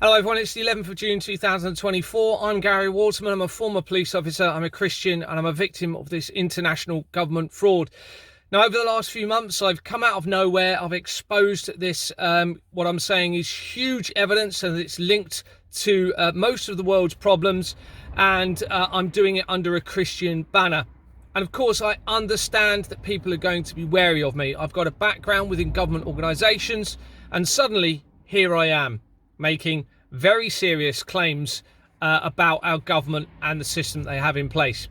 Hello everyone, it's the 11th of June 2024. I'm Gary Waterman. I'm a former police officer, I'm a Christian, and I'm a victim of this international government fraud. Now, over the last few months, I've come out of nowhere. I've exposed this, what I'm saying is huge evidence, and it's linked to most of the world's problems, and I'm doing it under a Christian banner. And of course, I understand that people are going to be wary of me. I've got a background within government organisations, and suddenly here I am, making very serious claims about our government and the system they have in place.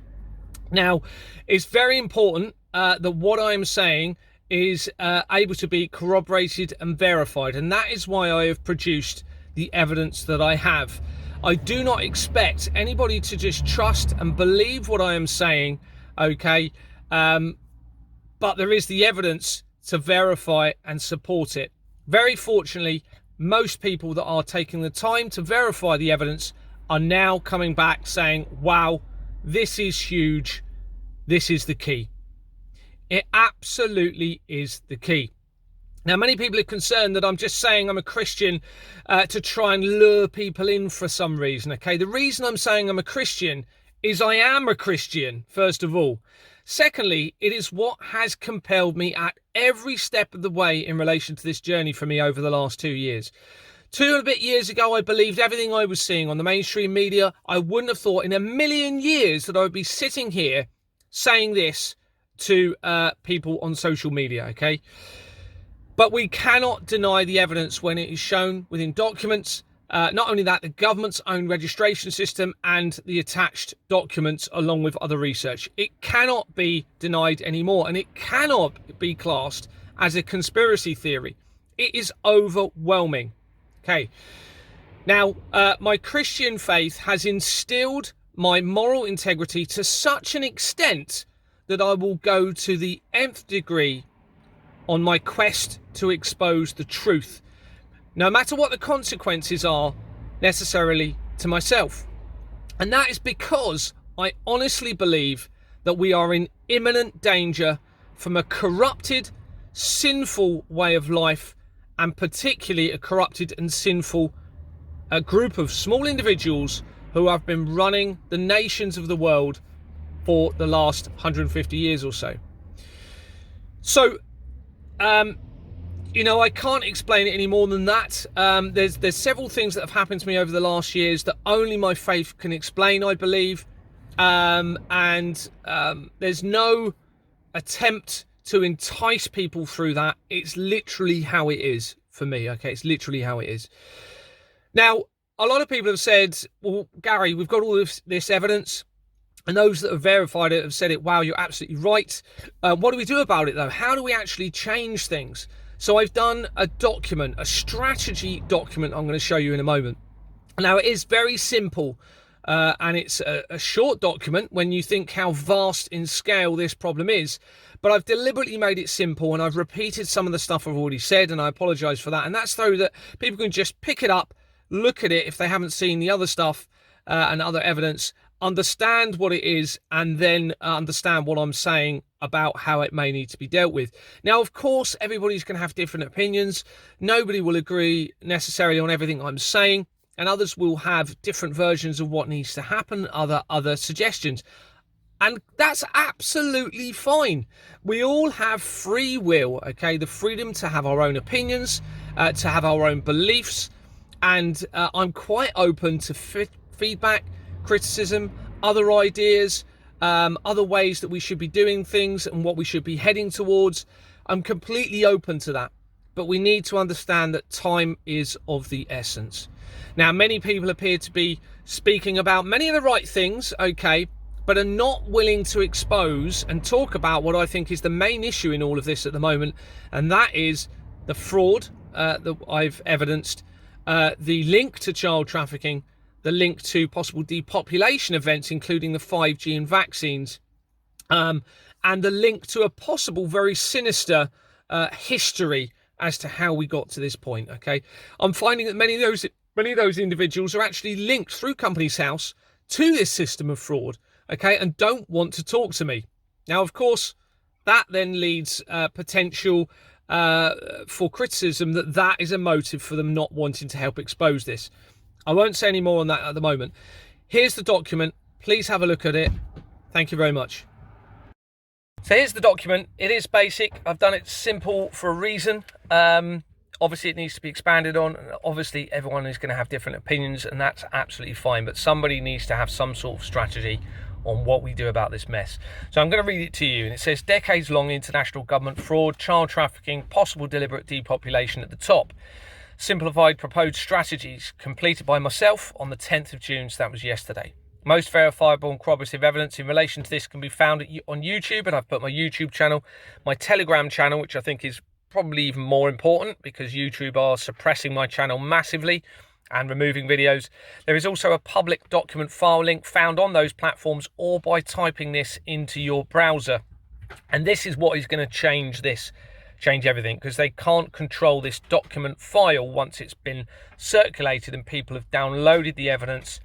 Now, it's very important that what I'm saying is able to be corroborated and verified, and that is why I have produced the evidence that I have. I do not expect anybody to just trust and believe what I am saying, okay? But there is the evidence to verify and support it. Very fortunately, most people that are taking the time to verify the evidence are now coming back saying, wow, this is huge. This is the key. It absolutely is the key. Now, many people are concerned that I'm just saying I'm a Christian to try and lure people in for some reason. Okay, the reason I'm saying I'm a Christian is I am a Christian, first of all. Secondly, it is what has compelled me at every step of the way in relation to this journey for me over the last 2 years. 2 and a bit years ago, I believed everything I was seeing on the mainstream media. I wouldn't have thought in a million years that I would be sitting here saying this to people on social media, okay? But we cannot deny the evidence when it is shown within documents. Not only that, the government's own registration system and the attached documents along with other research. It cannot be denied anymore, and it cannot be classed as a conspiracy theory. It is overwhelming. Okay. Now, my Christian faith has instilled my moral integrity to such an extent that I will go to the nth degree on my quest to expose the truth, no matter what the consequences are necessarily to myself. And that is because I honestly believe that we are in imminent danger from a corrupted, sinful way of life, and particularly a corrupted and sinful group of small individuals who have been running the nations of the world for the last 150 years or so. So, you know, I can't explain it any more than that. There's several things that have happened to me over the last years that only my faith can explain, I believe. There's no attempt to entice people through that. It's literally how it is for me, okay? It's literally how it is. Now, a lot of people have said, well, Gary, we've got all this evidence. And those that have verified it have said it, wow, you're absolutely right. What do we do about it, though? How do we actually change things? So I've done a document, a strategy document I'm going to show you in a moment. Now, it is very simple, and it's a short document when you think how vast in scale this problem is. But I've deliberately made it simple, and I've repeated some of the stuff I've already said, and I apologise for that. And that's so that people can just pick it up, look at it if they haven't seen the other stuff and other evidence, understand what it is, and then understand what I'm saying about how it may need to be dealt with. Now, of course, everybody's going to have different opinions. Nobody will agree necessarily on everything I'm saying, and others will have different versions of what needs to happen, other suggestions. And that's absolutely fine. We all have free will, okay? The freedom to have our own opinions, to have our own beliefs, and I'm quite open to feedback, criticism, other ideas, other ways that we should be doing things and what we should be heading towards. I'm completely open to that, but we need to understand that time is of the essence. Now, many people appear to be speaking about many of the right things, okay, but are not willing to expose and talk about what I think is the main issue in all of this at the moment, and that is the fraud that I've evidenced, the link to child trafficking, the link to possible depopulation events, including the 5G and vaccines, and the link to a possible very sinister history as to how we got to this point, okay? I'm finding that many of those individuals are actually linked through Companies House to this system of fraud, okay, and don't want to talk to me. Now, of course, that then leads potential for criticism that is a motive for them not wanting to help expose this. I won't say any more on that at the moment. Here's the document. Please have a look at it. Thank you very much. So here's the document. It is basic. I've done it simple for a reason. Obviously, it needs to be expanded on. Obviously, everyone is going to have different opinions, and that's absolutely fine. But somebody needs to have some sort of strategy on what we do about this mess. So I'm going to read it to you. And it says, decades-long international government fraud, child trafficking, possible deliberate depopulation at the top. Simplified proposed strategies completed by myself on the 10th of June. So that was yesterday. Most verifiable and corroborative evidence in relation to this can be found on YouTube, and I've put my YouTube channel, my Telegram channel, which I think is probably even more important because YouTube are suppressing my channel massively and removing videos. There is also a public document file link found on those platforms or by typing this into your browser. And this is what is going to change everything, because they can't control this document file once it's been circulated and people have downloaded the evidence.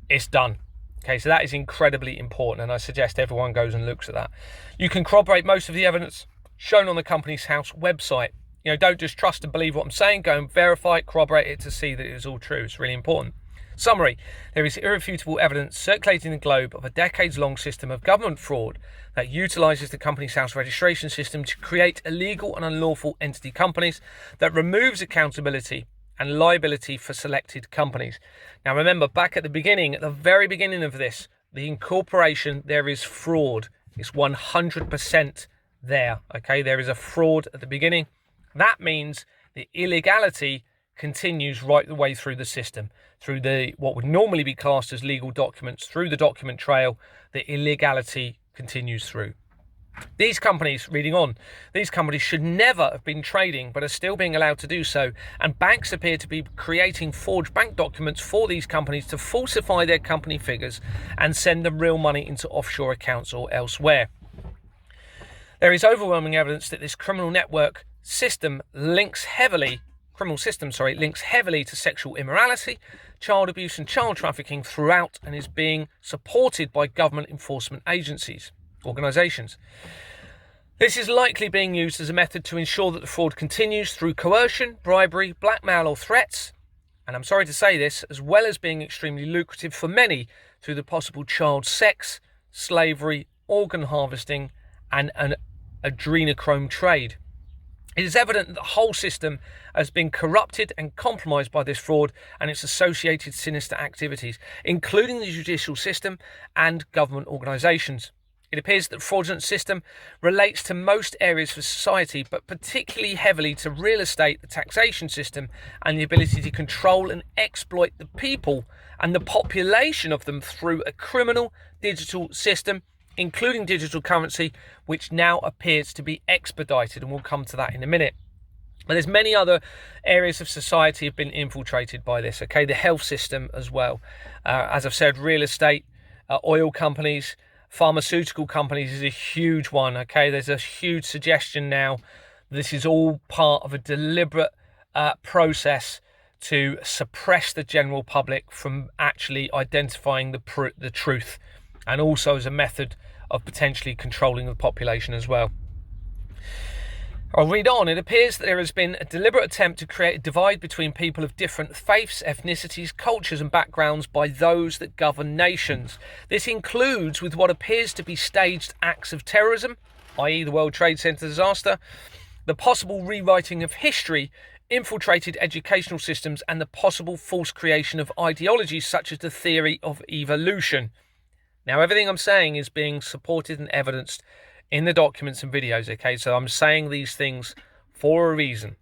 It's done. Okay, so that is incredibly important, and I suggest everyone goes and looks at that. You can corroborate most of the evidence shown on the Companies House website. You know, don't just trust and believe what I'm saying. Go and verify it, corroborate it to see that it is all true. It's really important. Summary: there is irrefutable evidence circulating the globe of a decades-long system of government fraud that utilises the Companies House registration system to create illegal and unlawful entity companies, that removes accountability and liability for selected companies. Now remember, back at the beginning, at the very beginning of this, the incorporation, there is fraud. It's 100% there, okay? There is a fraud at the beginning. That means the illegality continues right the way through the system, through what would normally be classed as legal documents, through the document trail, the illegality continues through. These companies, reading on, these companies should never have been trading but are still being allowed to do so, and banks appear to be creating forged bank documents for these companies to falsify their company figures and send them real money into offshore accounts or elsewhere. There is overwhelming evidence that this criminal system links heavily to sexual immorality, child abuse and child trafficking throughout, and is being supported by government enforcement organisations. This is likely being used as a method to ensure that the fraud continues through coercion, bribery, blackmail or threats, and I'm sorry to say this, as well as being extremely lucrative for many through the possible child sex, slavery, organ harvesting and an adrenochrome trade. It is evident that the whole system has been corrupted and compromised by this fraud and its associated sinister activities, including the judicial system and government organisations. It appears that the fraudulent system relates to most areas of society, but particularly heavily to real estate, the taxation system, and the ability to control and exploit the people and the population of them through a criminal digital system, including digital currency, which now appears to be expedited, and we'll come to that in a minute. But there's many other areas of society have been infiltrated by this, okay? The health system as well. As I've said, real estate, oil companies, pharmaceutical companies is a huge one, okay? There's a huge suggestion now. This is all part of a deliberate process to suppress the general public from actually identifying the truth, and also as a method of potentially controlling the population as well. I'll read on. It appears that there has been a deliberate attempt to create a divide between people of different faiths, ethnicities, cultures and backgrounds by those that govern nations. This includes with what appears to be staged acts of terrorism, i.e. the World Trade Center disaster, the possible rewriting of history, infiltrated educational systems and the possible false creation of ideologies such as the theory of evolution. Now, everything I'm saying is being supported and evidenced in the documents and videos, okay? So I'm saying these things for a reason.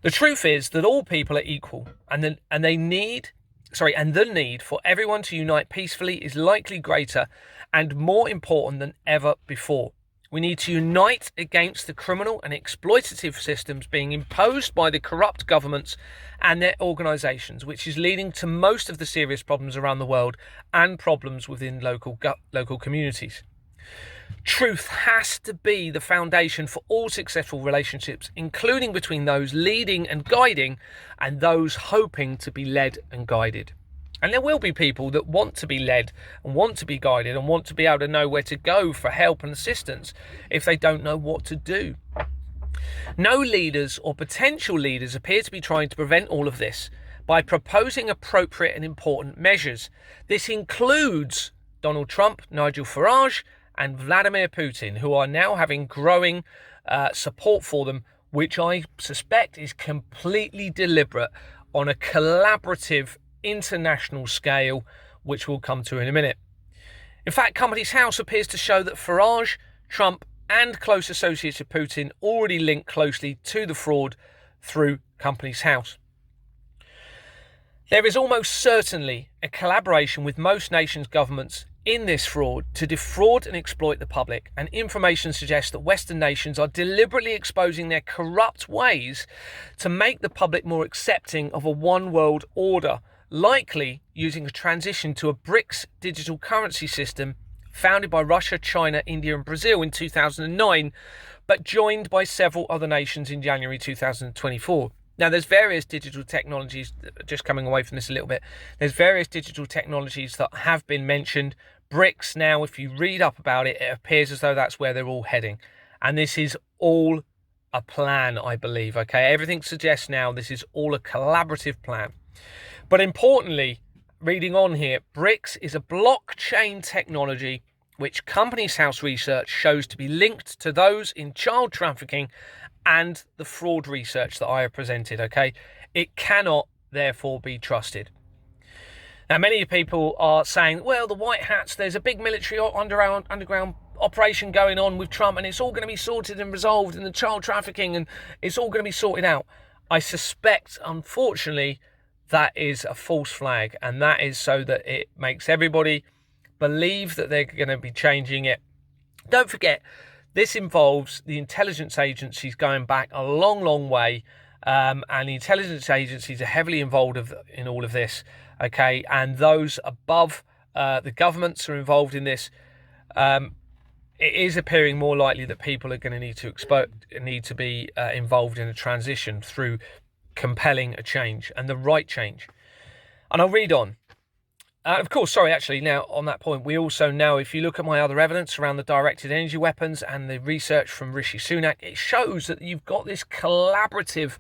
The truth is that all people are equal, and the need for everyone to unite peacefully is likely greater and more important than ever before. We need to unite against the criminal and exploitative systems being imposed by the corrupt governments and their organisations, which is leading to most of the serious problems around the world and problems within local communities. Truth has to be the foundation for all successful relationships, including between those leading and guiding and those hoping to be led and guided. And there will be people that want to be led and want to be guided and want to be able to know where to go for help and assistance if they don't know what to do. No leaders or potential leaders appear to be trying to prevent all of this, by proposing appropriate and important measures. This includes Donald Trump, Nigel Farage, and Vladimir Putin, who are now having growing support for them, which I suspect is completely deliberate on a collaborative international scale, which we'll come to in a minute. In fact, Companies House appears to show that Farage, Trump, and close associates of Putin already link closely to the fraud through Companies House. There is almost certainly a collaboration with most nations' governments in this fraud to defraud and exploit the public, and information suggests that Western nations are deliberately exposing their corrupt ways to make the public more accepting of a one world order, likely using a transition to a BRICS digital currency system founded by Russia, China, India and Brazil in 2009, but joined by several other nations in January 2024. Now, there's various digital technologies, just coming away from this a little bit, there's various digital technologies that have been mentioned. BRICS now, if you read up about it, it appears as though that's where they're all heading. And this is all a plan, I believe, okay? Everything suggests now this is all a collaborative plan. But importantly, reading on here, BRICS is a blockchain technology which Companies House research shows to be linked to those in child trafficking and the fraud research that I have presented, okay? It cannot, therefore, be trusted. Now, many people are saying, well, the White Hats, there's a big military underground operation going on with Trump and it's all going to be sorted and resolved, and the child trafficking, and it's all going to be sorted out. I suspect, unfortunately, that is a false flag, and that is so that it makes everybody believe that they're going to be changing it. Don't forget, this involves the intelligence agencies going back a long, long way, and the intelligence agencies are heavily involved in all of this, okay? And those above the governments are involved in this. It is appearing more likely that people are going to need to be involved in a transition through compelling a change, and the right change. And I'll read on. Of course, now on that point, we also know, if you look at my other evidence around the directed energy weapons and the research from Rishi Sunak, it shows that you've got this collaborative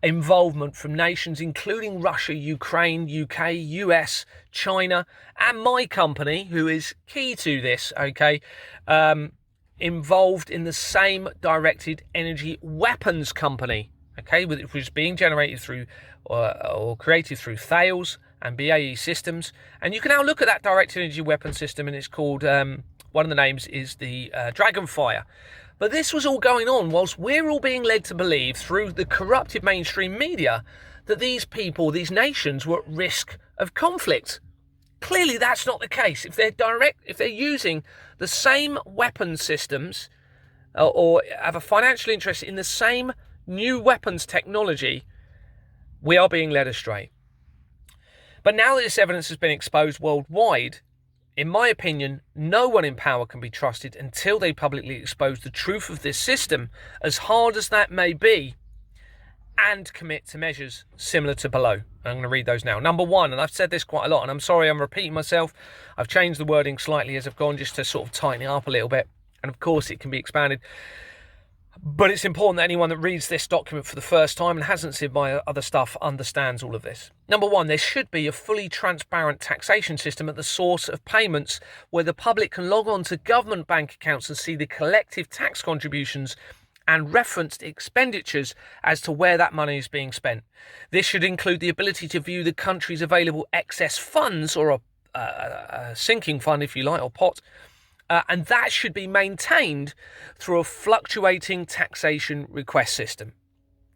involvement from nations including Russia, Ukraine, UK, US, China, and my company, who is key to this, okay, involved in the same directed energy weapons company, okay, which was being generated through or created through Thales and BAE Systems. And you can now look at that directed energy weapon system, and it's called, one of the names is the Dragonfire. But this was all going on whilst we're all being led to believe through the corrupted mainstream media that these people, these nations, were at risk of conflict. Clearly that's not the case. If they're using the same weapon systems or have a financial interest in the same new weapons technology, we are being led astray. But now that this evidence has been exposed worldwide, in my opinion, no one in power can be trusted until they publicly expose the truth of this system, as hard as that may be, and commit to measures similar to below. I'm going to read those now. Number one, and I've said this quite a lot, and I'm sorry I'm repeating myself. I've changed the wording slightly as I've gone, just to sort of tighten it up a little bit. And of course it can be expanded. But it's important that anyone that reads this document for the first time and hasn't seen my other stuff understands all of this. Number one, there should be a fully transparent taxation system at the source of payments, where the public can log on to government bank accounts and see the collective tax contributions and referenced expenditures as to where that money is being spent. This should include the ability to view the country's available excess funds, or a sinking fund, if you like, or pot, and that should be maintained through a fluctuating taxation request system.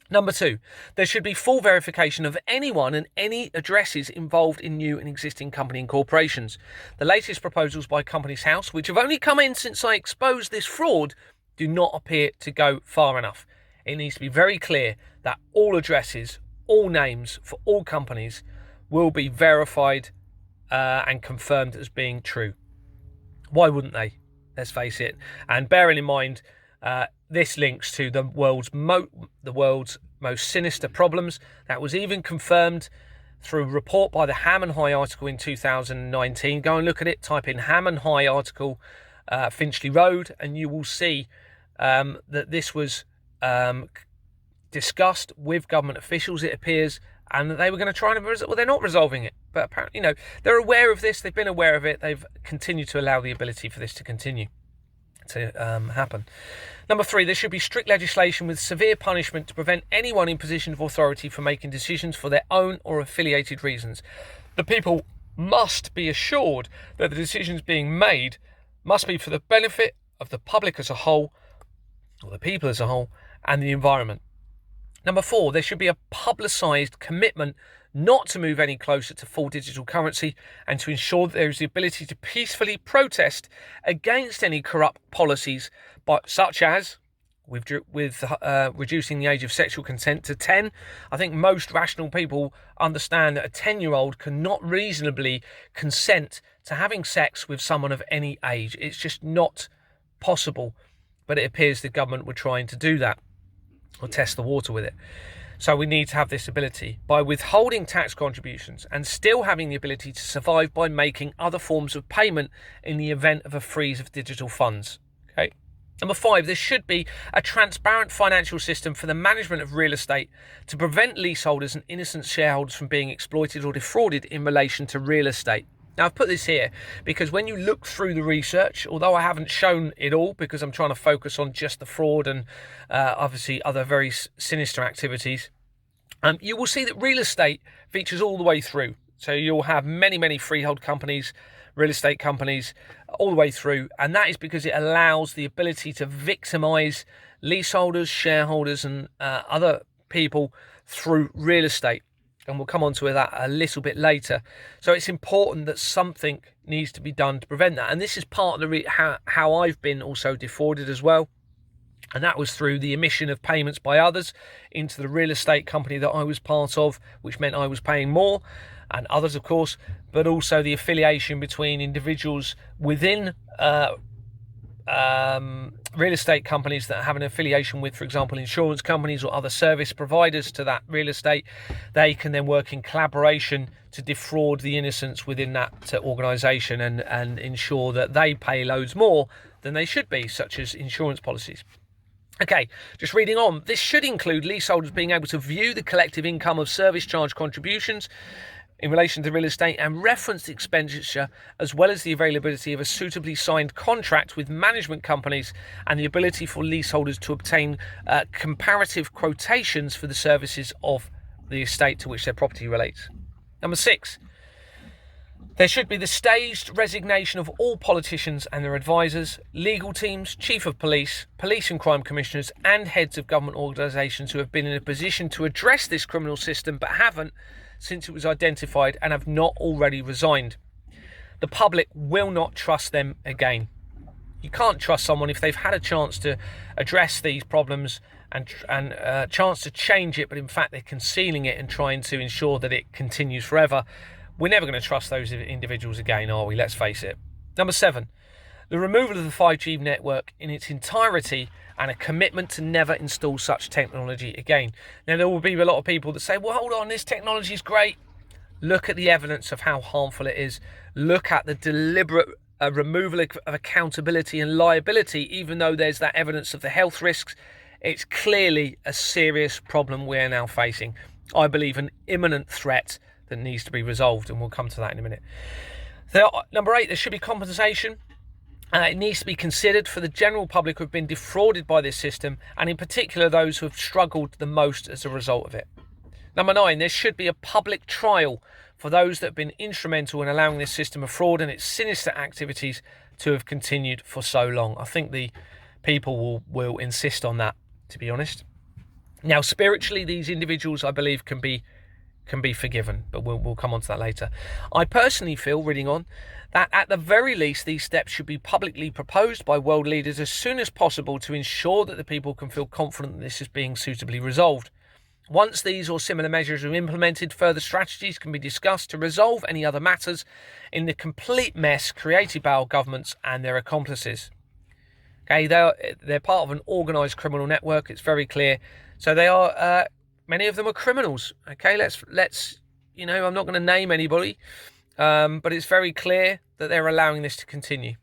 Number two, there should be full verification of anyone and any addresses involved in new and existing company incorporations. The latest proposals by Companies House, which have only come in since I exposed this fraud, do not appear to go far enough. It needs to be very clear that all addresses, all names for all companies will be verified and confirmed as being true. Why wouldn't they? Let's face it. And bearing in mind, this links to the world's most sinister problems. That was even confirmed through a report by the Ham and High article in 2019. Go and look at it. Type in Ham and High article, Finchley Road, and you will see that this was discussed with government officials, it appears, and they were going to try and well, they're not resolving it. But apparently, they're aware of this. They've been aware of it. They've continued to allow the ability for this to continue to happen. Number 3, there should be strict legislation with severe punishment to prevent anyone in position of authority from making decisions for their own or affiliated reasons. The people must be assured that the decisions being made must be for the benefit of the public as a whole, or the people as a whole, and the environment. Number 4, there should be a publicised commitment not to move any closer to full digital currency, and to ensure that there is the ability to peacefully protest against any corrupt policies, such as with reducing the age of sexual consent to 10. I think most rational people understand that a 10-year-old cannot reasonably consent to having sex with someone of any age. It's just not possible, but it appears the government were trying to do that, or test the water with it. So we need to have this ability by withholding tax contributions and still having the ability to survive by making other forms of payment in the event of a freeze of digital funds. Okay. Number 5, there should be a transparent financial system for the management of real estate to prevent leaseholders and innocent shareholders from being exploited or defrauded in relation to real estate. Now, I've put this here because when you look through the research, although I haven't shown it all because I'm trying to focus on just the fraud and obviously other very sinister activities, you will see that real estate features all the way through. So you'll have many, many freehold companies, real estate companies, all the way through. And that is because it allows the ability to victimise leaseholders, shareholders and other people through real estate. And we'll come on to that a little bit later. So it's important that something needs to be done to prevent that. And this is part of the how I've been also defrauded as well. And that was through the emission of payments by others into the real estate company that I was part of, which meant I was paying more, and others, of course, but also the affiliation between individuals within real estate companies that have an affiliation with, for example, insurance companies or other service providers to that real estate. They can then work in collaboration to defraud the innocents within that organisation and ensure that they pay loads more than they should be, such as insurance policies. Okay, just reading on. This should include leaseholders being able to view the collective income of service charge contributions in relation to real estate and reference the expenditure, as well as the availability of a suitably signed contract with management companies and the ability for leaseholders to obtain comparative quotations for the services of the estate to which their property relates. Number 6, there should be the staged resignation of all politicians and their advisors, legal teams, chief of police, police and crime commissioners and heads of government organisations who have been in a position to address this criminal system but haven't since it was identified and have not already resigned. The public will not trust them again. You can't trust someone if they've had a chance to address these problems and a chance to change it, but in fact they're concealing it and trying to ensure that it continues forever. We're never going to trust those individuals again, are we? Let's face it. Number 7, the removal of the 5G network in its entirety and a commitment to never install such technology again. Now, there will be a lot of people that say, well, hold on, this technology is great. Look at the evidence of how harmful it is. Look at the deliberate removal of accountability and liability, even though there's that evidence of the health risks. It's clearly a serious problem we're now facing. I believe an imminent threat that needs to be resolved, and we'll come to that in a minute. Number 8, there should be compensation. It needs to be considered for the general public who have been defrauded by this system, and in particular those who have struggled the most as a result of it. Number 9, there should be a public trial for those that have been instrumental in allowing this system of fraud and its sinister activities to have continued for so long. I think the people will insist on that, to be honest. Now, spiritually, these individuals, I believe, can be forgiven, but we'll come on to that later. I personally feel, reading on, that at the very least these steps should be publicly proposed by world leaders as soon as possible to ensure that the people can feel confident that this is being suitably resolved. Once these or similar measures are implemented, further strategies can be discussed to resolve any other matters in the complete mess created by our governments and their accomplices. Okay, they're part of an organised criminal network. It's very clear. So they are. Many of them are criminals. Okay, let's I'm not going to name anybody, but it's very clear that they're allowing this to continue.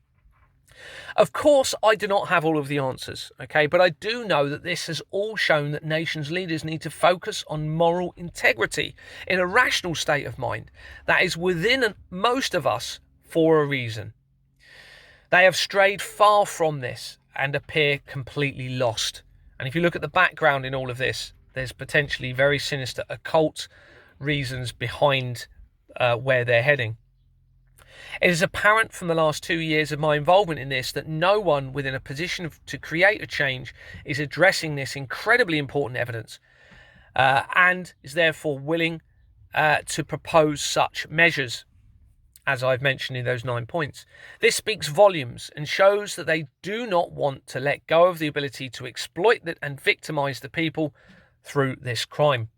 Of course, I do not have all of the answers, okay, but I do know that this has all shown that nations' leaders need to focus on moral integrity in a rational state of mind that is within most of us for a reason. They have strayed far from this and appear completely lost. And if you look at the background in all of this, there's potentially very sinister occult reasons behind where they're heading. It is apparent from the last 2 years of my involvement in this that no one within a position to create a change is addressing this incredibly important evidence and is therefore willing to propose such measures, as I've mentioned in those 9 points. This speaks volumes and shows that they do not want to let go of the ability to exploit that and victimize the people through this crime.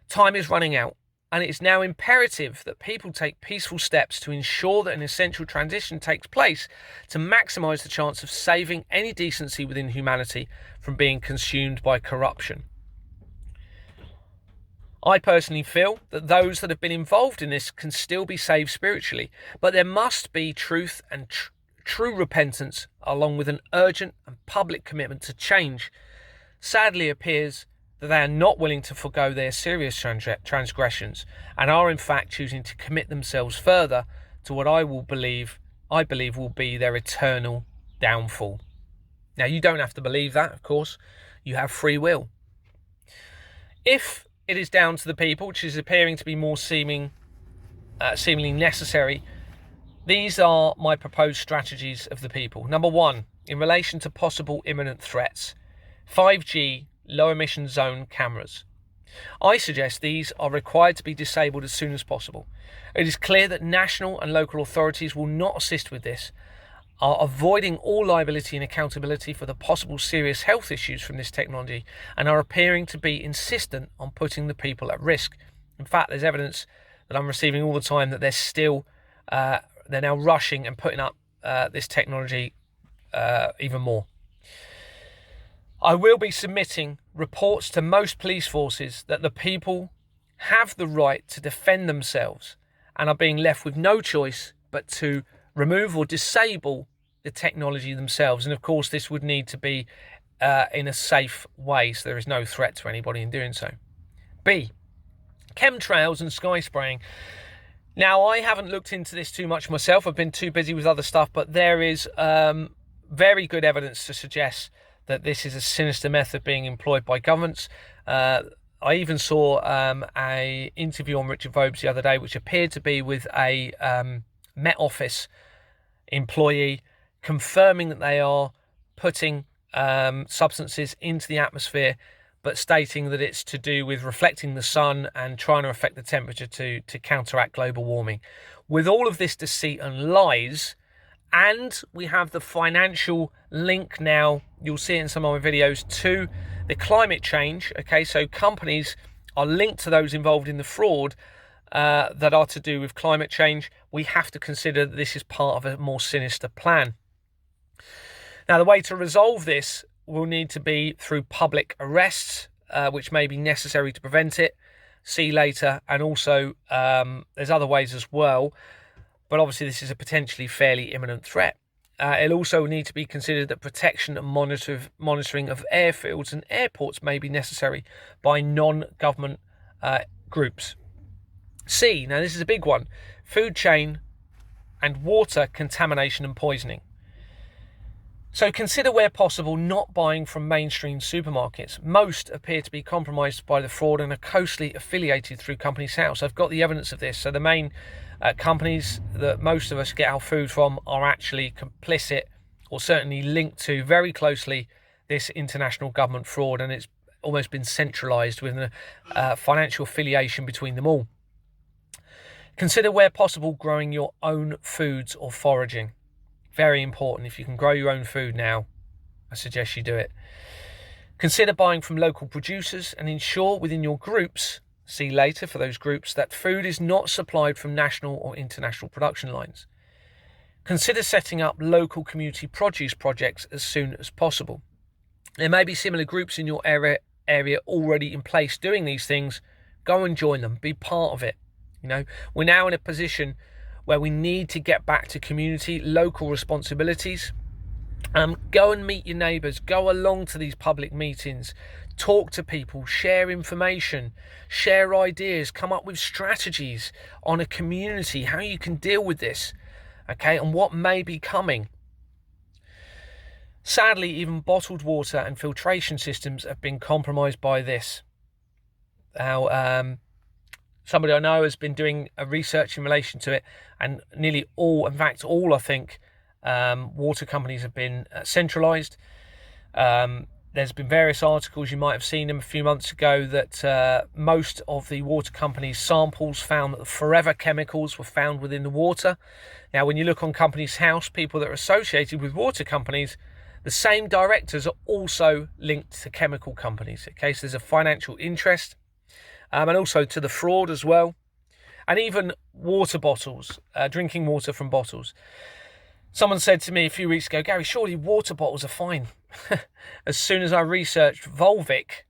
Time is running out, and it is now imperative that people take peaceful steps to ensure that an essential transition takes place to maximize the chance of saving any decency within humanity from being consumed by corruption. I personally feel that those that have been involved in this can still be saved spiritually, but there must be truth and true repentance along with an urgent and public commitment to change. Sadly, it appears that they are not willing to forgo their serious transgressions and are in fact choosing to commit themselves further to what I believe will be their eternal downfall. Now, you don't have to believe that, of course. You have free will. If it is down to the people, which is appearing to be more seemingly necessary, these are my proposed strategies of the people. Number 1, in relation to possible imminent threats, 5G low emission zone cameras. I suggest these are required to be disabled as soon as possible. It is clear that national and local authorities will not assist with this, are avoiding all liability and accountability for the possible serious health issues from this technology, and are appearing to be insistent on putting the people at risk. In fact, there's evidence that I'm receiving all the time that they're now rushing and putting up this technology even more. I will be submitting reports to most police forces that the people have the right to defend themselves and are being left with no choice but to remove or disable the technology themselves. And of course, this would need to be in a safe way, so there is no threat to anybody in doing so. B, chemtrails and sky spraying. Now, I haven't looked into this too much myself. I've been too busy with other stuff, but there is very good evidence to suggest that this is a sinister method being employed by governments. I even saw a interview on Richard Vobes the other day, which appeared to be with a Met Office employee, confirming that they are putting substances into the atmosphere, but stating that it's to do with reflecting the sun and trying to affect the temperature to counteract global warming. With all of this deceit and lies, and we have the financial link now, you'll see it in some of my videos, to the climate change. Okay, so companies are linked to those involved in the fraud that are to do with climate change. We have to consider that this is part of a more sinister plan. Now, the way to resolve this will need to be through public arrests, which may be necessary to prevent it. See later. And also, there's other ways as well. But obviously, this is a potentially fairly imminent threat. It'll also need to be considered that protection and monitoring of airfields and airports may be necessary by non-government groups. C, now this is a big one, food chain and water contamination and poisoning. So consider where possible not buying from mainstream supermarkets. Most appear to be compromised by the fraud and are closely affiliated through Companies House. I've got the evidence of this. So the main companies that most of us get our food from are actually complicit or certainly linked to very closely this international government fraud, and it's almost been centralised with a financial affiliation between them all. Consider where possible growing your own foods or foraging. Very important. If you can grow your own food now, I suggest you do it. Consider buying from local producers and ensure within your groups, see later for those groups, that food is not supplied from national or international production lines. Consider setting up local community produce projects as soon as possible. There may be similar groups in your area already in place doing these things. Go and join them. Be part of it. You know, we're now in a position where we need to get back to community, local responsibilities. Go and meet your neighbours, go along to these public meetings, talk to people, share information, share ideas, come up with strategies on a community, how you can deal with this, okay, and what may be coming. Sadly, even bottled water and filtration systems have been compromised by this. Now, somebody I know has been doing a research in relation to it, and nearly all, in fact, all, I think, water companies have been centralised. There's been various articles, you might have seen them a few months ago, that most of the water companies' samples found that the forever chemicals were found within the water. Now, when you look on Companies House, people that are associated with water companies, the same directors are also linked to chemical companies. Okay, so there's a financial interest, and also to the fraud as well. And even water bottles, drinking water from bottles. Someone said to me a few weeks ago, Gary, surely water bottles are fine. As soon as I researched Volvic,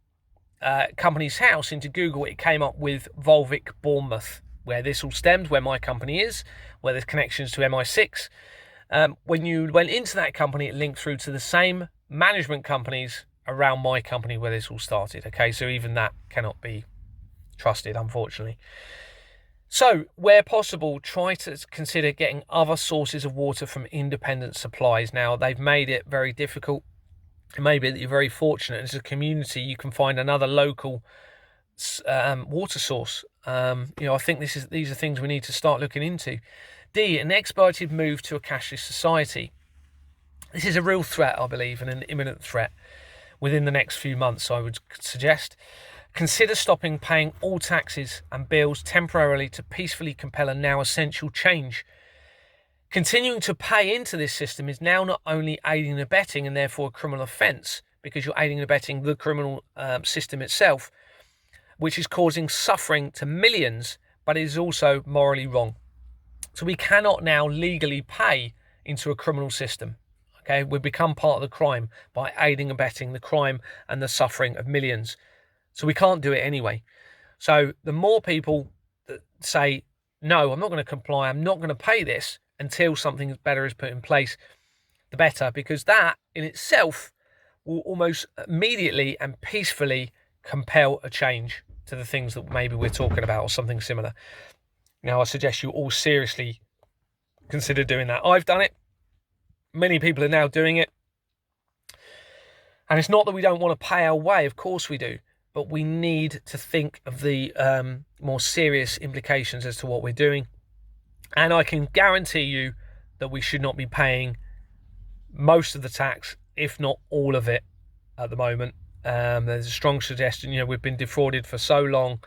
Companies House into Google, it came up with Volvic Bournemouth, where this all stemmed, where my company is, where there's connections to MI6. When you went into that company, it linked through to the same management companies around my company where this all started. Okay, so even that cannot be trusted, unfortunately. So, where possible, try to consider getting other sources of water from independent supplies. Now, they've made it very difficult. It may be that you're very fortunate as a community, you can find another local water source. I think these are things we need to start looking into. D, an expedited move to a cashless society. This is a real threat, I believe, and an imminent threat within the next few months, I would suggest. Consider stopping paying all taxes and bills temporarily to peacefully compel a now essential change. Continuing to pay into this system is now not only aiding and abetting and therefore a criminal offence, because you're aiding and abetting the criminal system itself, which is causing suffering to millions, but it is also morally wrong. So we cannot now legally pay into a criminal system. Okay, we become part of the crime by aiding and abetting the crime and the suffering of millions. So we can't do it anyway. So the more people that say, no, I'm not going to comply, I'm not going to pay this until something better is put in place, the better, because that in itself will almost immediately and peacefully compel a change to the things that maybe we're talking about or something similar. Now, I suggest you all seriously consider doing that. I've done it. Many people are now doing it. And it's not that we don't want to pay our way. Of course we do. But we need to think of the more serious implications as to what we're doing. And I can guarantee you that we should not be paying most of the tax, if not all of it, at the moment. There's a strong suggestion, we've been defrauded for so long.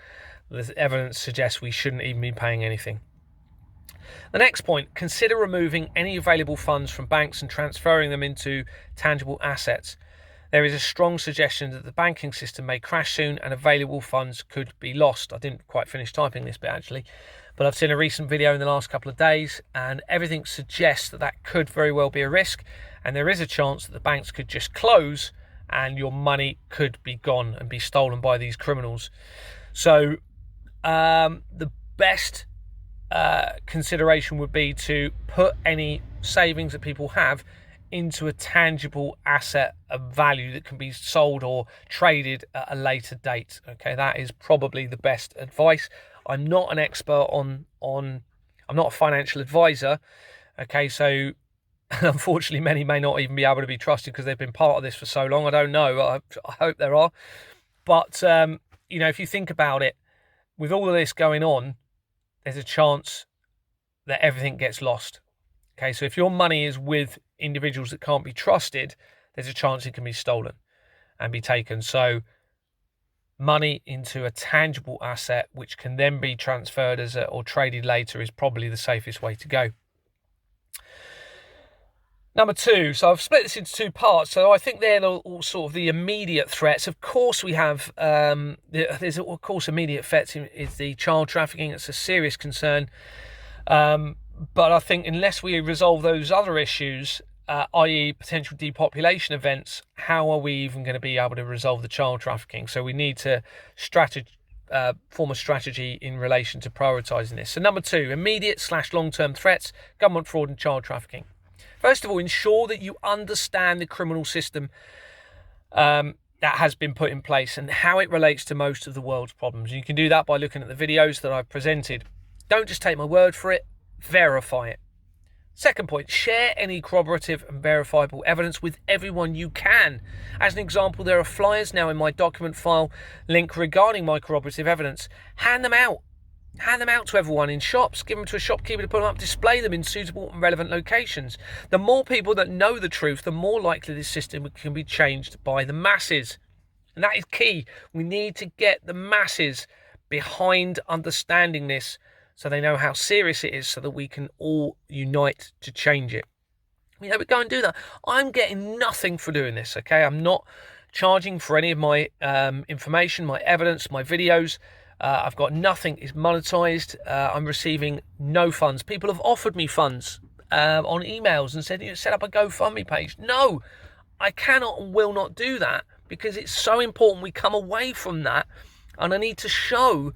The evidence suggests we shouldn't even be paying anything. The next point, consider removing any available funds from banks and transferring them into tangible assets. There is a strong suggestion that the banking system may crash soon and available funds could be lost. I didn't quite finish typing this bit actually, but I've seen a recent video in the last couple of days and everything suggests that that could very well be a risk, and there is a chance that the banks could just close and your money could be gone and be stolen by these criminals. So the best consideration would be to put any savings that people have into a tangible asset of value that can be sold or traded at a later date. Okay, that is probably the best advice. I'm not an expert I'm not a financial advisor. Okay, so unfortunately many may not even be able to be trusted because they've been part of this for so long. I don't know. I hope there are. But if you think about it, with all of this going on, there's a chance that everything gets lost. Okay, so if your money is with individuals that can't be trusted, there's a chance it can be stolen and be taken. So money into a tangible asset which can then be transferred or traded later is probably the safest way to go. Number 2, so I've split this into 2 parts. So I think they're all sort of the immediate threats. Of course we have, there's of course immediate threats is the child trafficking. It's a serious concern. But I think unless we resolve those other issues, i.e. potential depopulation events, how are we even going to be able to resolve the child trafficking? So we need to form of strategy in relation to prioritising this. So number 2, immediate/long-term threats, government fraud and child trafficking. First of all, ensure that you understand the criminal system that has been put in place and how it relates to most of the world's problems. You can do that by looking at the videos that I've presented. Don't just take my word for it, verify it. Second point, share any corroborative and verifiable evidence with everyone you can. As an example, there are flyers now in my document file link regarding my corroborative evidence. Hand them out. Hand them out to everyone in shops. Give them to a shopkeeper to put them up. Display them in suitable and relevant locations. The more people that know the truth, the more likely this system can be changed by the masses. And that is key. We need to get the masses behind understanding this, so they know how serious it is, so that we can all unite to change it. We go and do that. I'm getting nothing for doing this, okay? I'm not charging for any of my information, my evidence, my videos. I've got nothing is monetized. I'm receiving no funds. People have offered me funds on emails and said, set up a GoFundMe page. No, I cannot and will not do that, because it's so important we come away from that. And I need to show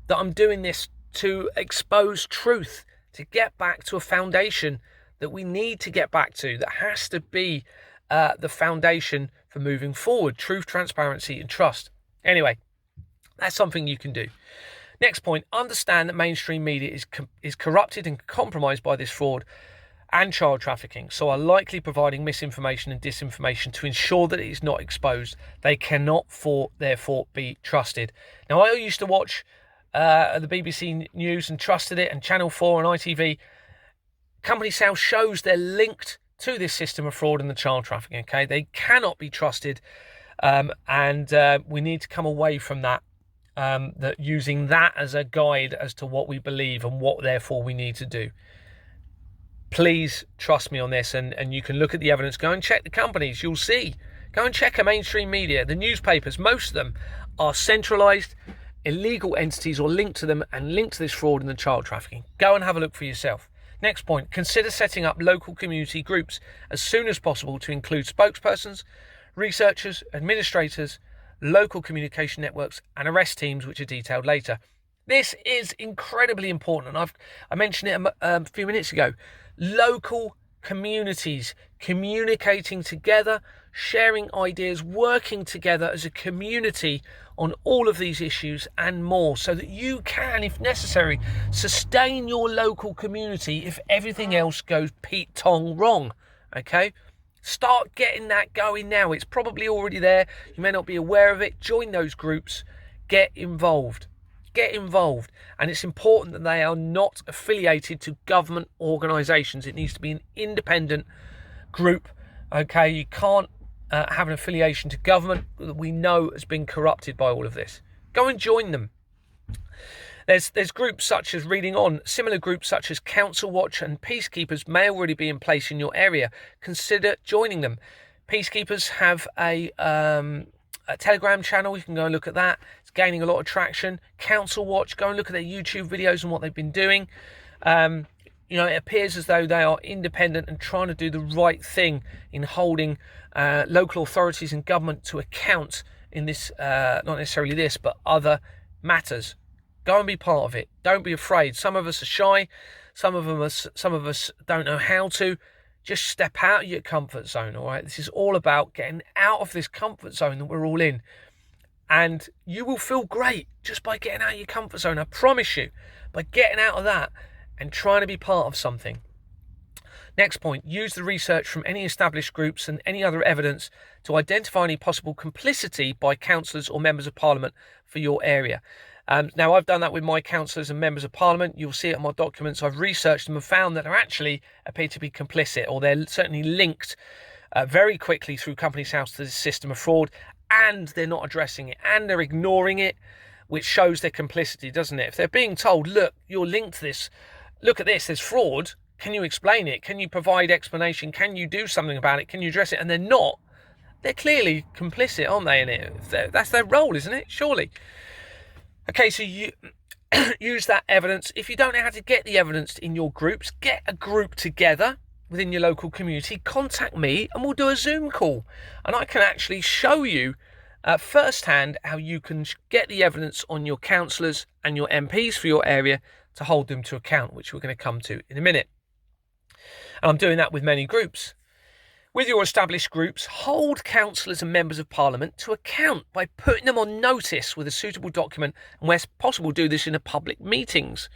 that I'm doing this to expose truth, to get back to a foundation that we need to get back to, that has to be the foundation for moving forward: truth, transparency and trust. Anyway, that's something you can do. Next point, understand that mainstream media is corrupted and compromised by this fraud and child trafficking, so are likely providing misinformation and disinformation to ensure that it is not exposed. They cannot therefore be trusted. Now, I used to watch the BBC News and trusted it, and Channel 4 and ITV. Company sales shows they're linked to this system of fraud and the child trafficking, okay? They cannot be trusted, and we need to come away from that, that using that as a guide as to what we believe and what therefore we need to do. Please trust me on this, and you can look at the evidence. Go and check the companies, you'll see. Go and check a mainstream media. The newspapers, most of them are centralised illegal entities or linked to them and linked to this fraud and the child trafficking. Go and have a look for yourself. Next point, consider setting up local community groups as soon as possible to include spokespersons, researchers, administrators, local communication networks and arrest teams, which are detailed later. This is incredibly important, and I mentioned it a few minutes ago. Local communities communicating together, sharing ideas, working together as a community on all of these issues and more, so that you can, if necessary, sustain your local community if everything else goes Pete Tong wrong, okay? Start getting that going now. It's probably already there. You may not be aware of it. Join those groups. Get involved. Get involved. And it's important that they are not affiliated to government organisations. It needs to be an independent group, okay? You can't have an affiliation to government that we know has been corrupted by all of this. Go and join them. There's groups such as Reading On. Similar groups such as Council Watch and Peacekeepers may already be in place in your area. Consider joining them. Peacekeepers have a Telegram channel. You can go and look at that. It's gaining a lot of traction. Council Watch, go and look at their YouTube videos and what they've been doing. It appears as though they are independent and trying to do the right thing in holding local authorities and government to account in this, not necessarily this, but other matters. Go and be part of it. Don't be afraid. Some of us are shy. Some of us don't know how to. Just step out of your comfort zone, all right? This is all about getting out of this comfort zone that we're all in. And you will feel great just by getting out of your comfort zone. I promise you, by getting out of that and trying to be part of something. Next point, use the research from any established groups and any other evidence to identify any possible complicity by councillors or members of parliament for your area. Now, I've done that with my councillors and members of parliament. You'll see it in my documents. I've researched them and found that they actually appear to be complicit, or they're certainly linked very quickly through Companies House to this system of fraud, and they're not addressing it, and they're ignoring it, which shows their complicity, doesn't it? If they're being told, look, you're linked to this, look at this, there's fraud, can you explain it? Can you provide explanation? Can you do something about it? Can you address it? And they're not. They're clearly complicit, aren't they, in it? That's their role, isn't it? Surely. Okay, so you use that evidence. If you don't know how to get the evidence in your groups, get a group together within your local community, contact me and we'll do a Zoom call. And I can actually show you firsthand how you can get the evidence on your councillors and your MPs for your area to hold them to account, which we're going to come to in a minute. And I'm doing that with many groups. With your established groups, hold councillors and members of parliament to account by putting them on notice with a suitable document, and where possible do this in a public meetings.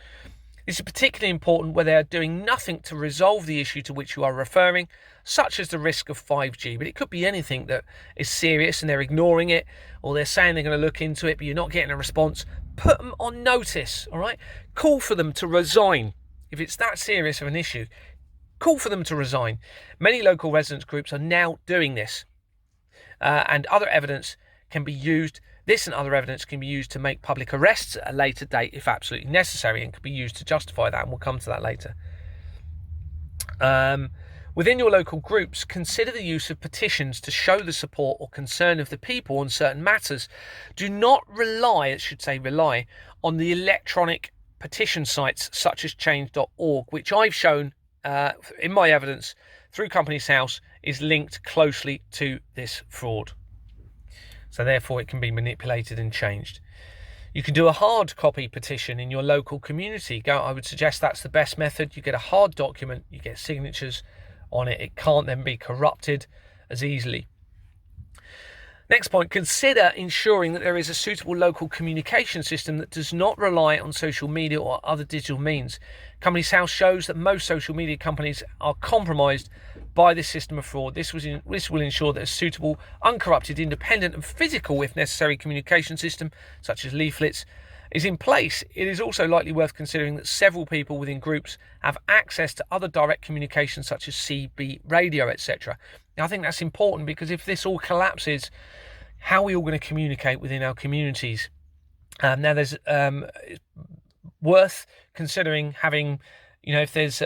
This is particularly important where they are doing nothing to resolve the issue to which you are referring, such as the risk of 5G. But it could be anything that is serious and they're ignoring it, or they're saying they're going to look into it, but you're not getting a response. Put them on notice, all right? Call for them to resign. If it's that serious of an issue, call for them to resign. Many local residents groups are now doing this, and other evidence can be used. This and other evidence can be used to make public arrests at a later date if absolutely necessary, and can be used to justify that, and we'll come to that later. Within your local groups, consider the use of petitions to show the support or concern of the people on certain matters. Do not rely on the electronic petition sites such as change.org, which I've shown in my evidence through Companies House is linked closely to this fraud. So therefore it can be manipulated and changed. You can do a hard copy petition in your local community. I would suggest that's the best method. You get a hard document, you get signatures on it. It can't then be corrupted as easily. Next point, consider ensuring that there is a suitable local communication system that does not rely on social media or other digital means. Companies House shows that most social media companies are compromised by this system of fraud. This will ensure that a suitable, uncorrupted, independent and physical, if necessary, communication system, such as leaflets, is in place. It is also likely worth considering that several people within groups have access to other direct communications such as CB radio, etc. Now, I think that's important because if this all collapses, how are we all going to communicate within our communities? Now, there's worth considering having, if there's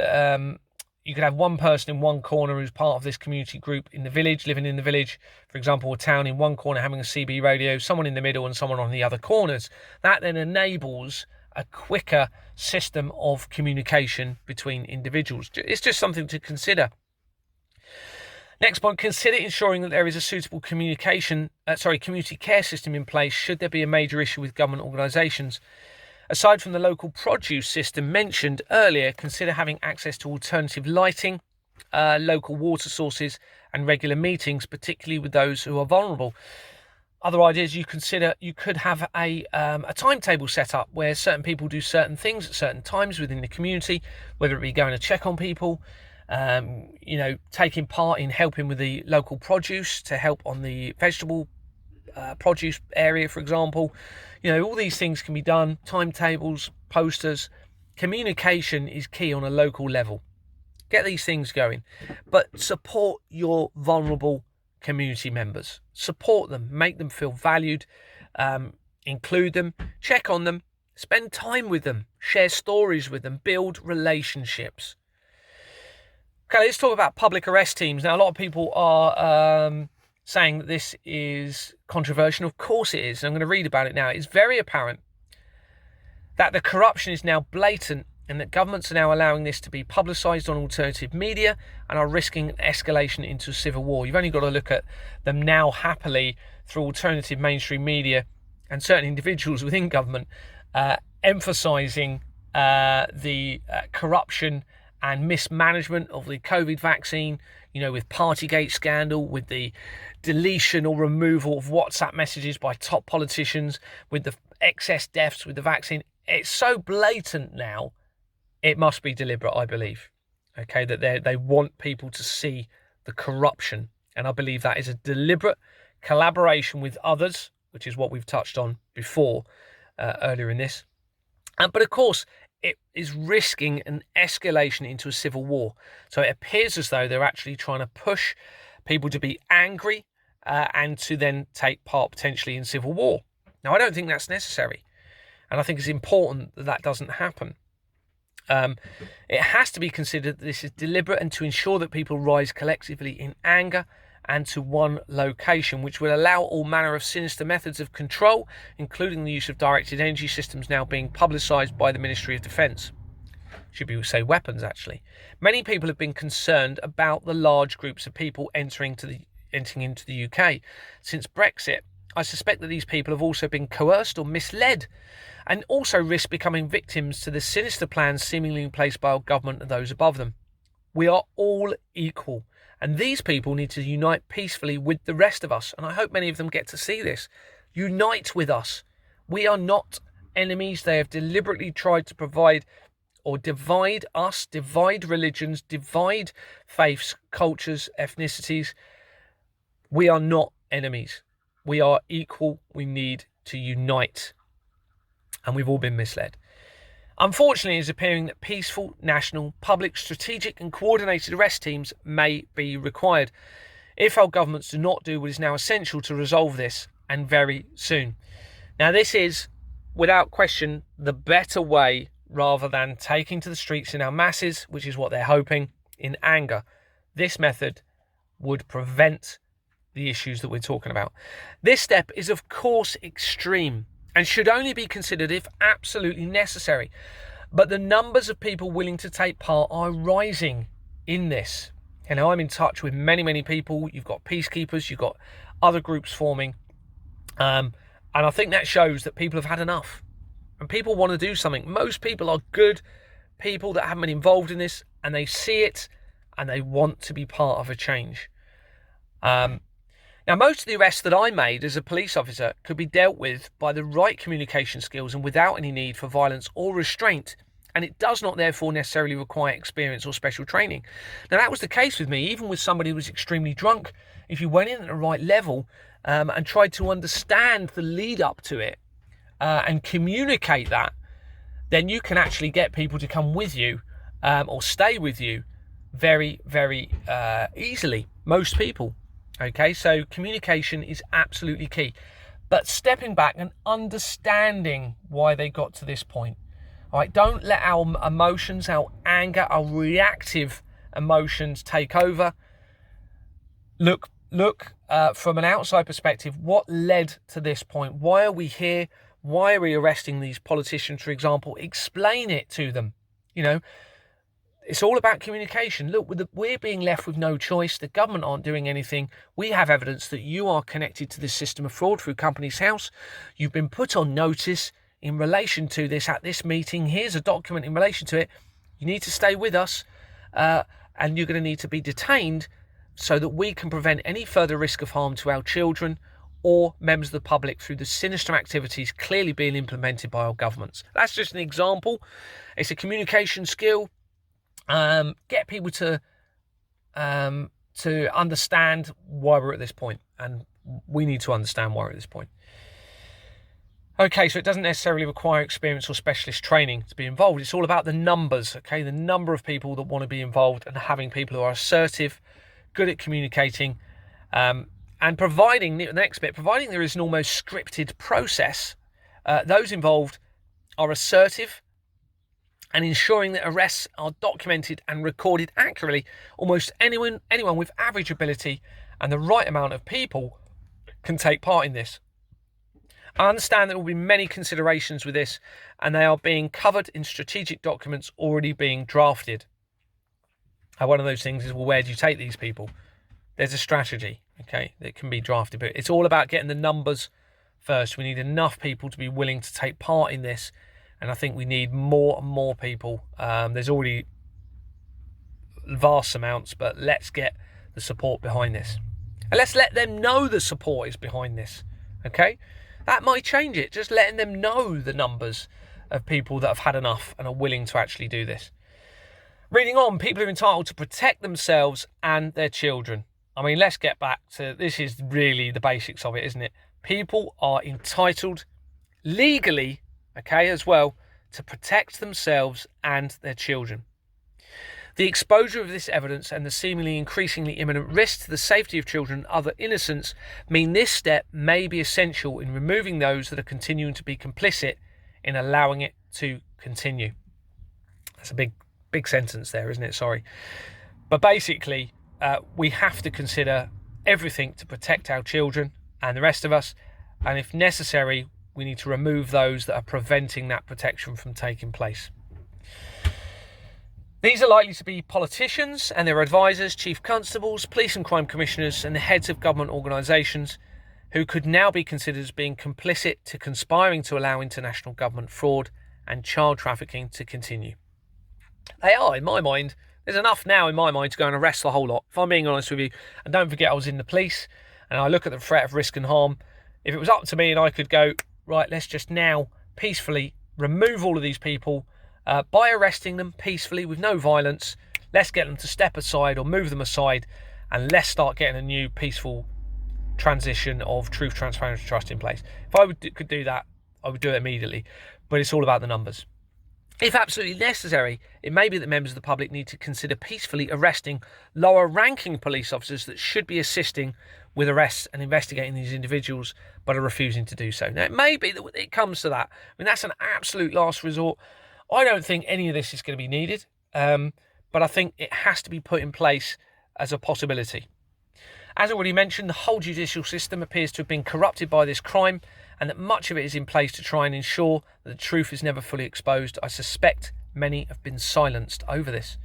you could have one person in one corner who's part of this community group in the village, living in the village, for example, a town in one corner having a CB radio, someone in the middle and someone on the other corners. That then enables a quicker system of communication between individuals. It's just something to consider. Next point, consider ensuring that there is a suitable community care system in place should there be a major issue with government organisations. Aside from the local produce system mentioned earlier, consider having access to alternative lighting, local water sources and regular meetings, particularly with those who are vulnerable. Other ideas you could have a timetable set up where certain people do certain things at certain times within the community, whether it be going to check on people, taking part in helping with the local produce to help on the vegetable produce area, for example. All these things can be done. Timetables, posters, communication is key on a local level. Get these things going, but support your vulnerable community members. Support them, make them feel valued, include them, check on them, spend time with them, share stories with them, build relationships. Okay, let's talk about public arrest teams. Now, a lot of people are saying that this is controversial. Of course it is. And I'm going to read about it now. It's very apparent that the corruption is now blatant and that governments are now allowing this to be publicised on alternative media and are risking an escalation into a civil war. You've only got to look at them now happily through alternative mainstream media and certain individuals within government emphasising the corruption and mismanagement of the COVID vaccine, with Partygate scandal, with the deletion or removal of WhatsApp messages by top politicians, with the excess deaths with the vaccine. It's so blatant now, it must be deliberate, I believe. Okay, that they want people to see the corruption. And I believe that is a deliberate collaboration with others, which is what we've touched on before earlier in this. But of course, it is risking an escalation into a civil war. So it appears as though they're actually trying to push people to be angry and to then take part potentially in civil war. Now, I don't think that's necessary. And I think it's important that that doesn't happen. It has to be considered that this is deliberate and to ensure that people rise collectively in anger and to one location, which will allow all manner of sinister methods of control, including the use of directed energy systems now being publicised by the Ministry of Defence. Should we say weapons, actually. Many people have been concerned about the large groups of people entering into the UK since Brexit. I suspect that these people have also been coerced or misled, and also risk becoming victims to the sinister plans seemingly in place by our government and those above them. We are all equal, and these people need to unite peacefully with the rest of us, and I hope many of them get to see this. Unite with us. We are not enemies. They have deliberately tried to provide or divide us, divide religions, divide faiths, cultures, ethnicities. We are not enemies. We are equal. We need to unite. And we've all been misled. Unfortunately, it's appearing that peaceful, national, public, strategic and coordinated arrest teams may be required if our governments do not do what is now essential to resolve this, and very soon. Now, this is, without question, the better way rather than taking to the streets in our masses, which is what they're hoping, in anger. This method would prevent the issues that we're talking about. This step is, of course, extreme and should only be considered if absolutely necessary. But the numbers of people willing to take part are rising in this. You know, I'm in touch with many people. You've got peacekeepers, you've got other groups forming. And I think that shows that people have had enough. And people want to do something. Most people are good people that haven't been involved in this, and they see it and they want to be part of a change. Now, most of the arrests that I made as a police officer could be dealt with by the right communication skills and without any need for violence or restraint, and it does not therefore necessarily require experience or special training. Now, that was the case with me, even with somebody who was extremely drunk. If you went in at the right level and tried to understand the lead up to it and communicate that, then you can actually get people to come with you or stay with you very easily. Most people. Okay, so communication is absolutely key. But stepping back and understanding why they got to this point. All right, don't let our emotions, our anger, our reactive emotions take over. Look from an outside perspective, what led to this point? Why are we here? Why are we arresting these politicians, for example? Explain it to them. You know, it's all about communication. Look, we're being left with no choice. The government aren't doing anything. We have evidence that you are connected to this system of fraud through Companies House. You've been put on notice in relation to this at this meeting. Here's a document in relation to it. You need to stay with us and you're going to need to be detained so that we can prevent any further risk of harm to our children or members of the public through the sinister activities clearly being implemented by our governments. That's just an example. It's a communication skill. Get people to understand why we're at this point, and we need to understand why we're at this point. Okay, so it doesn't necessarily require experience or specialist training to be involved. It's all about the numbers, okay, the number of people that want to be involved and having people who are assertive, good at communicating, and providing the next bit, providing there is an almost scripted process. Those involved are assertive, and ensuring that arrests are documented and recorded accurately. Almost anyone with average ability and the right amount of people can take part in this. I understand there will be many considerations with this, and they are being covered in strategic documents already being drafted. And one of those things is, well, where do you take these people? There's a strategy, okay, that can be drafted, but it's all about getting the numbers first. We need enough people to be willing to take part in this. And I think we need more and more people. There's already vast amounts, but let's get the support behind this. And let's let them know the support is behind this, okay? That might change it, just letting them know the numbers of people that have had enough and are willing to actually do this. Reading on, people are entitled to protect themselves and their children. I mean, let's get back to, this is really the basics of it, isn't it? People are entitled legally, okay, as well, to protect themselves and their children. The exposure of this evidence and the seemingly increasingly imminent risk to the safety of children and other innocents mean this step may be essential in removing those that are continuing to be complicit in allowing it to continue. That's a big sentence there, isn't it? Sorry. But basically, we have to consider everything to protect our children and the rest of us, and if necessary, we need to remove those that are preventing that protection from taking place. These are likely to be politicians and their advisors, chief constables, police and crime commissioners, and the heads of government organisations who could now be considered as being complicit to conspiring to allow international government fraud and child trafficking to continue. They are, in my mind. There's enough now in my mind to go and arrest the whole lot, if I'm being honest with you. And don't forget, I was in the police, and I look at the threat of risk and harm. If it was up to me and I could go, right, let's just now peacefully remove all of these people by arresting them peacefully with no violence. Let's get them to step aside or move them aside, and let's start getting a new peaceful transition of truth, transparency, and trust in place. If I could do that, I would do it immediately. But it's all about the numbers. If absolutely necessary, it may be that members of the public need to consider peacefully arresting lower-ranking police officers that should be assisting with arrests and investigating these individuals, but are refusing to do so. Now, it may be that it comes to that. I mean, that's an absolute last resort. I don't think any of this is going to be needed, but I think it has to be put in place as a possibility. As already mentioned, the whole judicial system appears to have been corrupted by this crime, and that much of it is in place to try and ensure that the truth is never fully exposed. I suspect many have been silenced over this.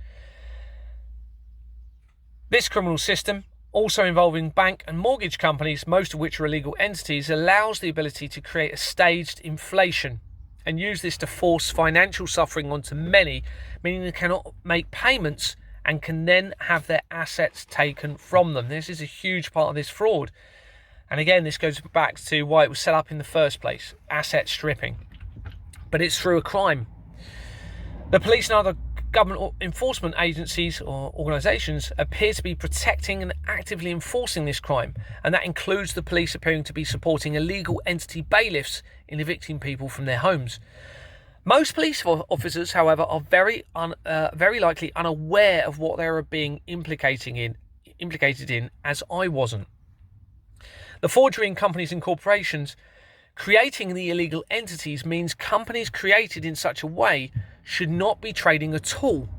This criminal system, also involving bank and mortgage companies, most of which are illegal entities, allows the ability to create a staged inflation and use this to force financial suffering onto many, meaning they cannot make payments and can then have their assets taken from them. This is a huge part of this fraud. And again, this goes back to why it was set up in the first place, asset stripping. But it's through a crime. The police and other government enforcement agencies or organisations appear to be protecting and actively enforcing this crime. And that includes the police appearing to be supporting illegal entity bailiffs in evicting people from their homes. Most police officers, however, are very likely unaware of what they are being implicated in, as I wasn't. The forgery in companies and corporations creating the illegal entities means companies created in such a way should not be trading at all,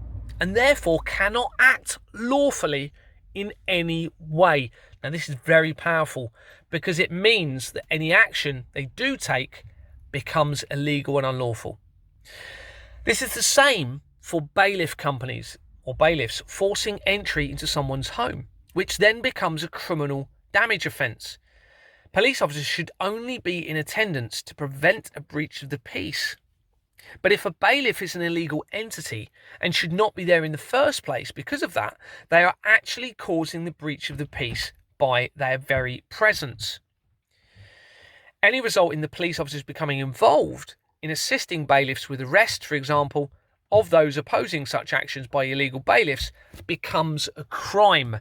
and therefore cannot act lawfully in any way. Now, this is very powerful because it means that any action they do take becomes illegal and unlawful. This is the same for bailiff companies or bailiffs forcing entry into someone's home, which then becomes a criminal damage offence. Police officers should only be in attendance to prevent a breach of the peace. But if a bailiff is an illegal entity and should not be there in the first place because of that, they are actually causing the breach of the peace by their very presence. Any result in the police officers becoming involved in assisting bailiffs with arrest, for example, of those opposing such actions by illegal bailiffs becomes a crime,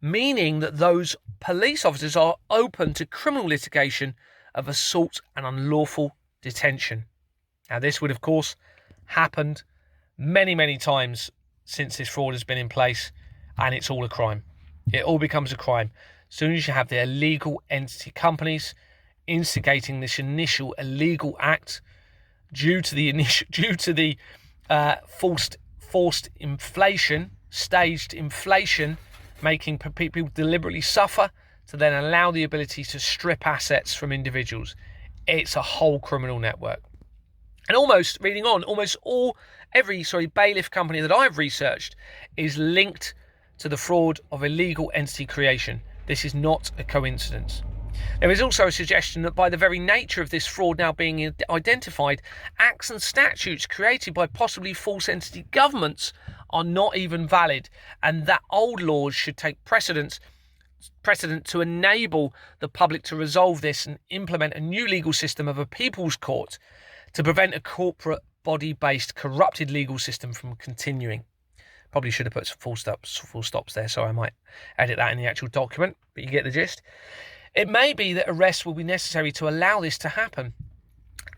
meaning that those police officers are open to criminal litigation of assault and unlawful detention. Now, this would, of course, happened many, many times since this fraud has been in place, and it's all a crime. It all becomes a crime. As soon as you have the illegal entity companies instigating this initial illegal act due to the forced inflation, staged inflation, making people deliberately suffer to then allow the ability to strip assets from individuals. It's a whole criminal network. And every bailiff company that I've researched is linked to the fraud of illegal entity creation. This is not a coincidence. There is also a suggestion that by the very nature of this fraud now being identified, acts and statutes created by possibly false entity governments are not even valid, and that old laws should take precedent to enable the public to resolve this and implement a new legal system of a people's court to prevent a corporate body-based corrupted legal system from continuing. Probably should have put some full stops there, so I might edit that in the actual document, but you get the gist. It may be that arrests will be necessary to allow this to happen,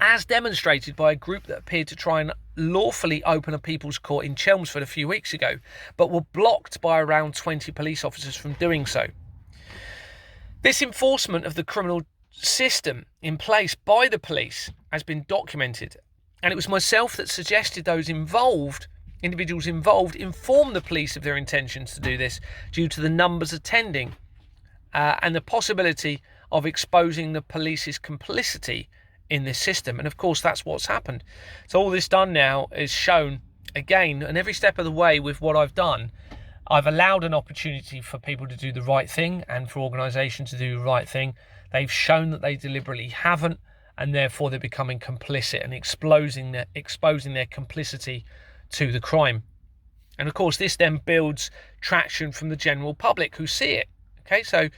as demonstrated by a group that appeared to try and lawfully open a people's court in Chelmsford a few weeks ago, but were blocked by around 20 police officers from doing so. This enforcement of the criminal system in place by the police has been documented, and it was myself that suggested individuals involved inform the police of their intentions to do this due to the numbers attending and the possibility of exposing the police's complicity in this system. And of course, that's what's happened. So all this done now is shown again, and every step of the way with what I've done, I've allowed an opportunity for people to do the right thing and for organisations to do the right thing. They've shown that they deliberately haven't, and therefore they're becoming complicit and exposing their complicity to the crime. And of course, this then builds traction from the general public who see it. Okay, so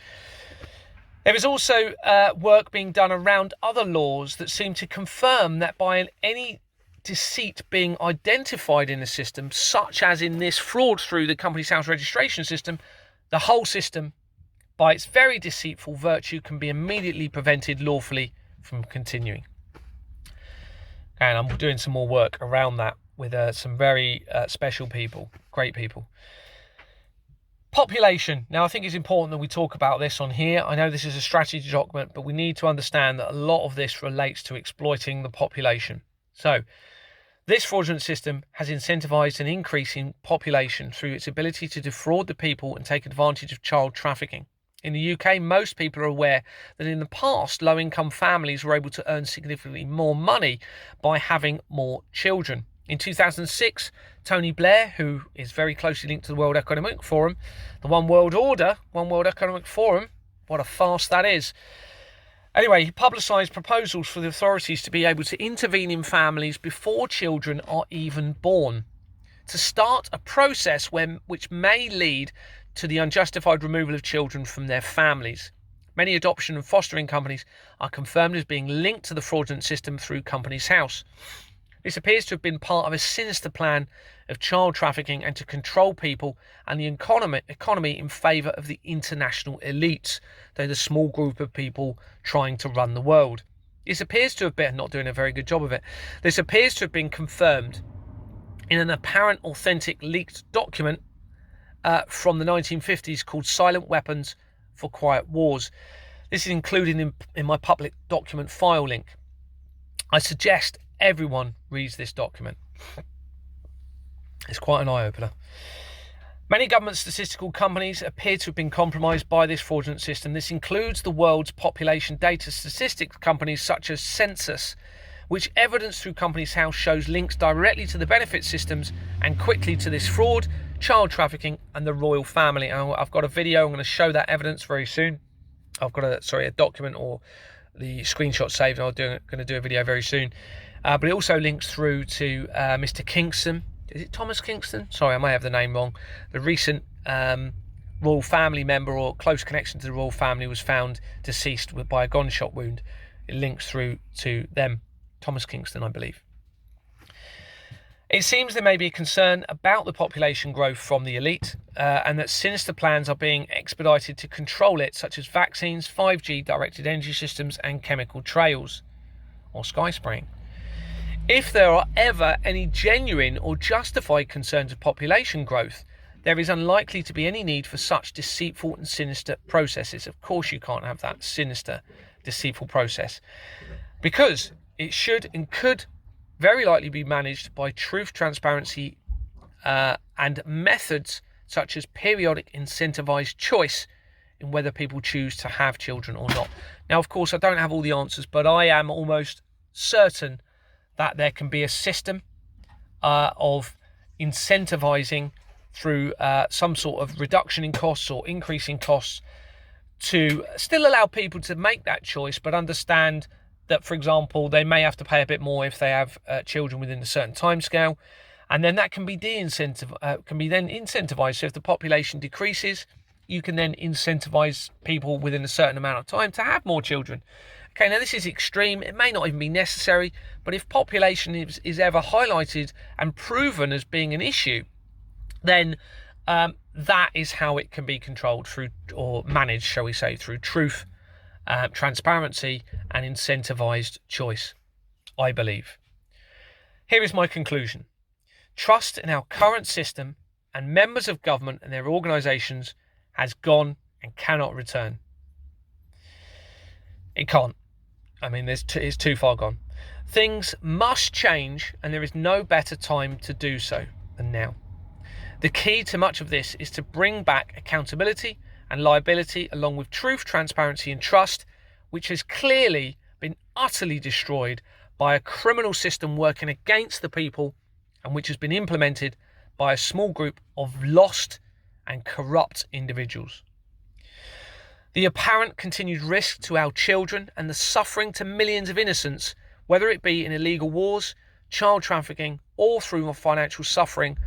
there is also work being done around other laws that seem to confirm that by any deceit being identified in the system, such as in this fraud through the company's house registration system, the whole system, by its very deceitful virtue, can be immediately prevented lawfully from continuing. And I'm doing some more work around that with some very special people, great people. Population. Now, I think it's important that we talk about this on here. I know this is a strategy document, but we need to understand that a lot of this relates to exploiting the population. So, this fraudulent system has incentivized an increase in population through its ability to defraud the people and take advantage of child trafficking. In the UK, most people are aware that in the past, low-income families were able to earn significantly more money by having more children. In 2006, Tony Blair, who is very closely linked to the World Economic Forum, the One World Order, One World Economic Forum, what a farce that is. Anyway, he publicised proposals for the authorities to be able to intervene in families before children are even born, to start a process which may lead to the unjustified removal of children from their families. Many adoption and fostering companies are confirmed as being linked to the fraudulent system through Companies House. This appears to have been part of a sinister plan of child trafficking and to control people and the economy in favour of the international elites. They're the small group of people trying to run the world. This appears to have been, not doing a very good job of it, this appears to have been confirmed in an apparent authentic leaked document from the 1950s called Silent Weapons for Quiet Wars. This is included in my public document file link. I suggest everyone reads this document. It's quite an eye-opener. Many government statistical companies appear to have been compromised by this fraudulent system. This includes the world's population data statistics companies such as Census, which evidence through Companies House shows links directly to the benefit systems and quickly to this fraud, child trafficking and the royal family. And I've got a video, I'm going to show that evidence very soon. I've got a document or the screenshot saved. I'm going to do a video very soon. But it also links through to Mr. Kingston. Is it Thomas Kingston? Sorry, I may have the name wrong. The recent royal family member or close connection to the royal family was found deceased by a gunshot wound. It links through to them. Thomas Kingston, I believe. It seems there may be a concern about the population growth from the elite and that sinister plans are being expedited to control it, such as vaccines, 5G directed energy systems and chemical trails or sky spraying. If there are ever any genuine or justified concerns of population growth, there is unlikely to be any need for such deceitful and sinister processes. Of course you can't have that sinister, deceitful process, because it should and could very likely be managed by truth, transparency, and methods such as periodic incentivized choice in whether people choose to have children or not. Now, of course, I don't have all the answers, but I am almost certain that there can be a system of incentivizing through some sort of reduction in costs or increase in costs to still allow people to make that choice, but understand that, for example, they may have to pay a bit more if they have children within a certain time scale, and then that can be incentivized. So if the population decreases, you can then incentivize people within a certain amount of time to have more children. Okay, now this is extreme. It may not even be necessary, but if population is ever highlighted and proven as being an issue, then that is how it can be controlled through, or managed, shall we say, through truth, transparency and incentivized choice, I believe. Here is my conclusion. Trust in our current system and members of government and their organisations has gone and cannot return. It can't. I mean, it's too far gone. Things must change, and there is no better time to do so than now. The key to much of this is to bring back accountability and liability, along with truth, transparency and trust, which has clearly been utterly destroyed by a criminal system working against the people, and which has been implemented by a small group of lost and corrupt individuals. The apparent continued risk to our children and the suffering to millions of innocents, whether it be in illegal wars, child trafficking, or through financial suffering,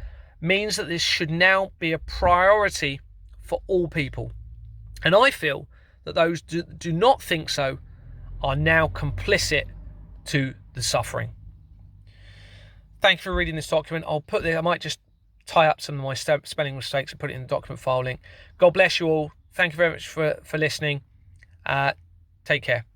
means that this should now be a priority for all people. And I feel that those do not think so are now complicit to the suffering. Thank you for reading this document. I might just tie up some of my spelling mistakes and put it in the document file link. God bless you all. Thank you very much for listening. Take care.